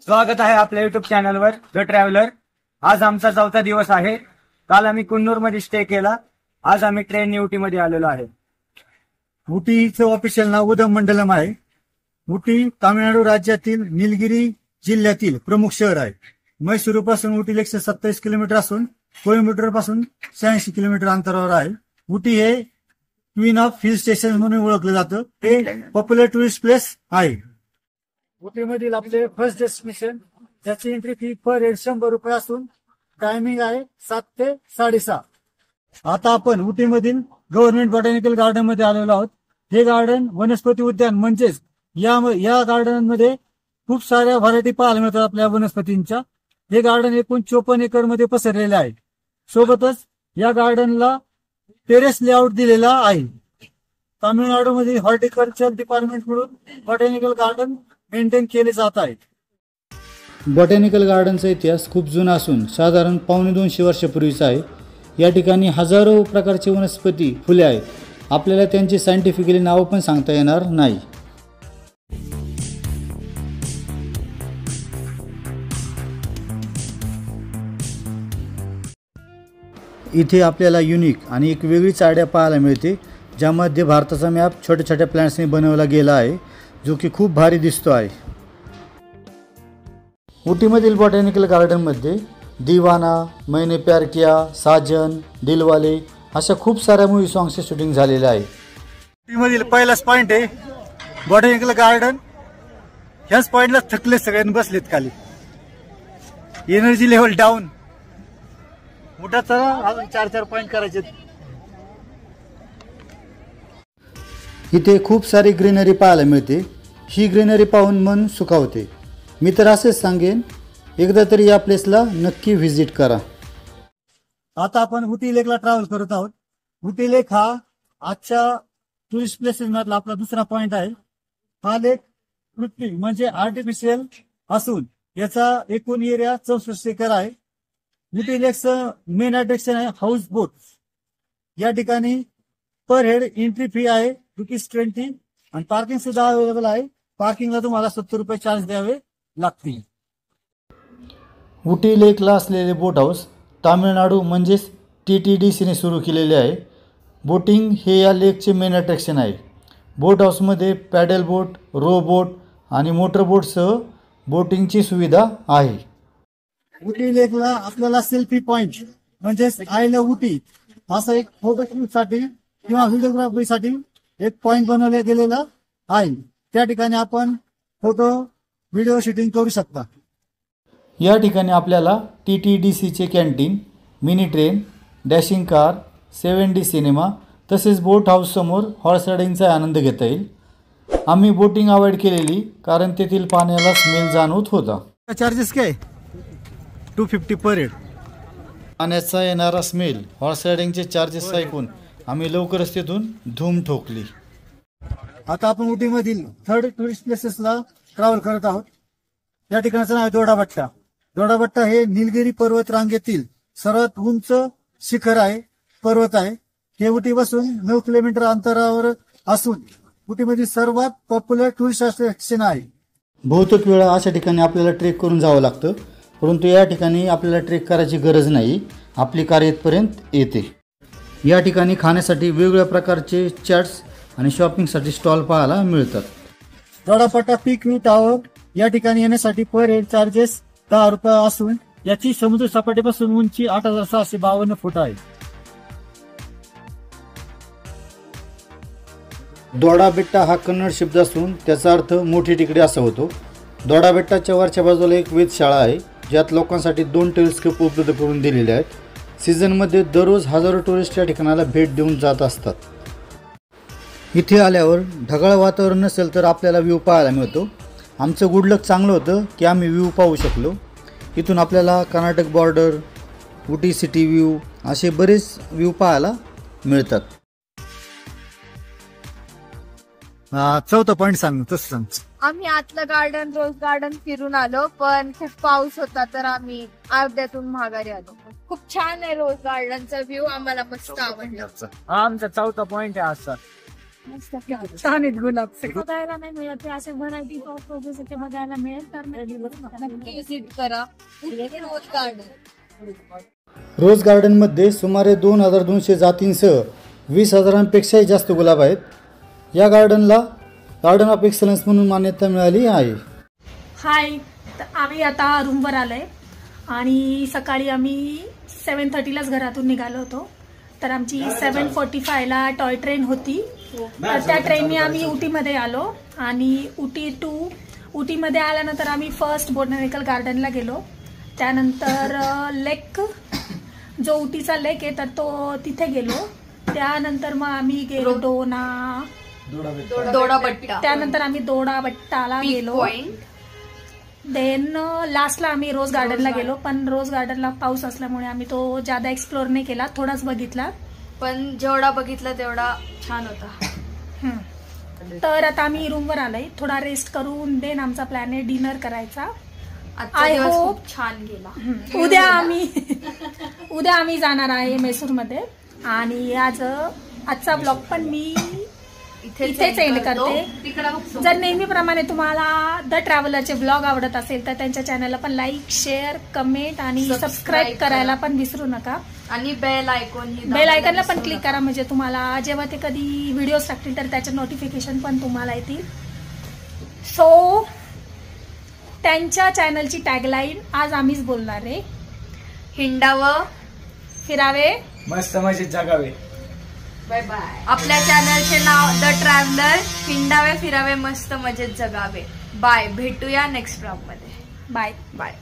स्वागत आहे आपल्या युट्यूब चॅनलवर द ट्रॅव्हलर। आज आमचा 4था दिवस आहे। काल आम्ही कुन्नूर मध्ये स्टे केला। आज आम्ही ट्रेन उटी मध्ये आलेलो आहे। उटीचं ऑफिशियल नाव उदगमंडलम आहे। उटी तामिळनाडू राज्यातील नीलगिरी जिल्ह्यातील प्रमुख शहर आहे। मैसूर पासून उटी 127 किलोमीटर असून कोइंबतूर पासून 86 किलोमीटर अंतरावर आहे। उटी हे क्वीन ऑफ हिल स्टेशन म्हणून ओळखलं जातं। हे पॉप्युलर टुरिस्ट प्लेस आहे। उटीमधील आपले फर्स्ट डेस्टिनेशन, त्याची एंट्री फी पर हेड 100 रुपये असून टायमिंग आहे 7 ते 6:30। आता आपण उटीमधील गव्हर्नमेंट बॉटॅनिकल गार्डन मध्ये आलेलो आहोत। हे गार्डन वनस्पती उद्यान म्हणजेच या गार्डन मध्ये खूप साऱ्या व्हरायटी पाहायला मिळतात आपल्या वनस्पतींच्या। हे गार्डन एकूण 54 एकर मध्ये पसरलेले आहे। सोबतच या गार्डनला टेरेस लेआउट दिलेला आहे। तामिळनाडूमध्ये हॉर्टिकल्चर डिपार्टमेंट कडून बॉटॅनिकल गार्डन मेंटेन केले जात आहे। बॉटॅनिकल गार्डनचा इतिहास खूप जुना असून साधारण 250 वर्षापूर्वीचा आहे। या ठिकाणी हजारो प्रकारचे वनस्पती फुले आहेत। आपल्याला त्यांची सायंटिफिकली नावं पण सांगता येणार नाही। इथे आपल्याला युनिक आणि एक वेगळीच आयडिया पाहायला मिळते, ज्यामध्ये भारताचा मॅप छोट्या छोट्या प्लॅन्ट्सने बनवला गेला आहे, जो की खूप भारी दिसतो आहे। उटीमधील बॉटॅनिकल गार्डनमध्ये दीवाना, मैंने प्यार किया, साजन, दिलवाले अशा खूप साऱ्या मूवी सॉंग्सचे शूटिंग झालेले आहे। उटीमधील पहिलाच पॉइंट आहे बॉटॅनिकल गार्डन। ह्याच पॉइंटला थकले सगळ्यांनी बसलेत खाली। Energy level down. मोठा चला अजून 4 पॉइंट करायचे। इथे खूप सारी ग्रीनरी पाहायला मिळते। ही ग्रीनरी पाहून मन सुखावते। मी तर असेच सांगेन, एकदा तरी या प्लेसला नक्की व्हिजिट करा। आता आपण उटी लेकला ट्रॅव्हल करत आहोत। उटी लेक हा आजच्या टुरिस्ट प्लेसेस मधला आपला दुसरा पॉइंट आहे। हा लेक कृत्रिम म्हणजे आर्टिफिशियल असून याचा एकूण एरिया 64 एकर आहे। उटी लेकचं मेन अट्रॅक्शन आहे हाऊस बोट। या ठिकाणी पर हेड एंट्री फी आहे ₹20 आणि पार्किंग सुद्धा अवेलेबल आहे। पार्किंगला तुम्हाला 70 रुपये चार्ज द्यावे लागतील। उटी लेकला असलेले बोट हाऊस तामिळनाडू म्हणजेच TTDCने सुरू केलेले आहे। बोटिंग हे या लेकचे मेन अट्रॅक्शन आहे। बोट हाऊसमध्ये पॅडल बोट, रो बोट आणि मोटर बोटसह बोटिंगची सुविधा आहे। उटी लेकला आपल्याला सेल्फी पॉइंट म्हणजेच आय लव्ह उटी असं एक फोटोशूट साठी किंवा व्हिडिओग्राफी साठी एक पॉइंट बनवला गेलेला आहे। त्या ठिकाणी आपण फोटो व्हिडिओ शूटिंग करू शकता। या ठिकाणी आपल्याला TTDCचे canteen, mini train, dashing car, 7D cinema तसेच बोट हाऊस समोर हॉर्स रायडिंगचा आनंद घेता येईल। आम्ही बोटिंग अवॉइड केलेली कारण तेथील पाण्याला स्मेल जाणवत होता। चार्जेस काय? 250 पर हेड। पाण्याचा येणारा स्मेल, हॉर्स रायडिंगचे चार्जेस ऐकून आम्ही लवकरच तिथून धूम ठोकली। आता आपण उटीमधील थर्ड टुरिस्ट प्लेसेसला ट्रॅव्हल करत आहोत। या ठिकाणाचं नाव आहे दोडाबट्टा। दोडाबट्टा हे निलगिरी पर्वत रांगेतील सर्वात उंच शिखर आहे, पर्वत आहे। हे उटीपासून 9 किलोमीटर अंतरावर असून उटीमधील सर्वात पॉप्युलर टुरिस्ट अट्रॅक्शन आहे। बहुतेक वेळा अशा ठिकाणी आपल्याला ट्रेक करून जावं लागतं, परंतु या ठिकाणी आपल्याला ट्रेक करायची गरज नाही, आपली कार येथपर्यंत येते। या ठिकाणी खाण्यासाठी वेगवेगळ्या प्रकारचे चाट्स आणि शॉपिंगसाठी स्टॉल पाहायला मिळतात। दोडापट्टा पीक व्ह्यू टॉवर या ठिकाणी येण्यासाठी पर हेड चार्जेस 10 रुपये असून याची समुद्र सपाटीपासून उंची 8652 फूट आहे। दोडाबेट्टा हा कन्नड शब्द असून त्याचा अर्थ मोठी टेकडी असा होतो। दोडाबेट्टाच्या वरच्या बाजूला एक वेधशाळा आहे, ज्यात लोकांसाठी 2 टेलिस्कोप उपलब्ध करून दिलेले आहेत। सीझनमध्ये दररोज हजारो टुरिस्ट या ठिकाणाला भेट देऊन जात असतात। इथे आल्यावर ढगाळ वातावरण नसेल तर आपल्याला व्ह्यू पाहायला मिळतो। आमचं गुड लक चांगलं होतं की आम्ही व्ह्यू पाहू शकलो। इथून आपल्याला Karnataka border, Ooty city view असे बरेच व्ह्यू पाहायला मिळतात। चौथा पॉइंट सांग तसं सांग। आम्ही आतलं गार्डन, रोज गार्डन फिरून आलो, पण खूप पाऊस होता तर आम्ही अर्ध्यातून माघारी आलो। खूप छान आहे रोज गार्डनचा व्ह्यू, आम्हाला मस्त आवडला। हा आमचा 4था पॉइंट आहे आजचा। छान आहेत गुलाब बघायला नाही मिळत असे व्हरायटी ऑफ रोजेस इथे बघायला मिळेल तर नक्की विजिट करा रोज गार्डन. रोज गार्डनमध्ये सुमारे 2200 जातींसह 20,000पेक्षाही जास्त गुलाब आहेत. या गार्डनला गार्डन ऑफ एक्सलन्स म्हणून मान्यता मिळाली आहे. हाय, तर आम्ही आता रूमवर आलोय आणि सकाळी आम्ही 7:30लाच घरातून निघालो होतो. तर आमची 7:45ला टॉय ट्रेन होती. तर त्या ट्रेनने आम्ही उटीमध्ये आलो आणि उटीमध्ये आल्यानंतर आम्ही फर्स्ट बोटॅनिकल गार्डनला गेलो. त्यानंतर लेक, जो उटीचा लेक आहे तर तो तिथे गेलो. त्यानंतर मग आम्ही गेलो दोडाबट्टा, त्यानंतर आम्ही दोडाबट्टाला गेलो. देन लास्टला आम्ही रोज गार्डनला गेलो, पण रोज गार्डनला पाऊस असल्यामुळे आम्ही तो ज्यादा एक्सप्लोर नाही केला, थोडाच बघितला. पण जेवढा बघितला तेवढा छान होता. तर आता आम्ही रूमवर आलोय, थोडा रेस्ट करून देन आमचा प्लॅन आहे डिनर करायचा. आजचा I दिवस hope- खूप छान गेला. उद्या आम्ही जाणार आहे मैसूरमध्ये आणि आजचा ब्लॉग पण मी इथेच एंड करते. जर नेहमीप्रमाणे तुम्हाला द ट्रॅव्हलरचे ब्लॉग आवडत असेल तर त्यांच्या चॅनलला पण लाईक, शेअर, कमेंट आणि सबस्क्राईब करायला पण विसरू नका. आणि बेल आयकॉनला पण क्लिक करा, म्हणजे तुम्हाला जेव्हा ते कधी व्हिडिओज टाकतील तर त्याचे नोटिफिकेशन पण तुम्हाला येतील. सो त्यांच्या चॅनलची टॅगलाईन आज आम्हीच बोलणार आहे, हिंडावं फिरावे मस्त मजेत जगावे. Bye bye. आपल्या चॅनलचे नाव द ट्रॅव्हलर. हिंडावे फिरावे मस्त मजेत जगावे. बाय. भेटूया नेक्स्ट ब्लॉग मध्ये. बाय. बाय.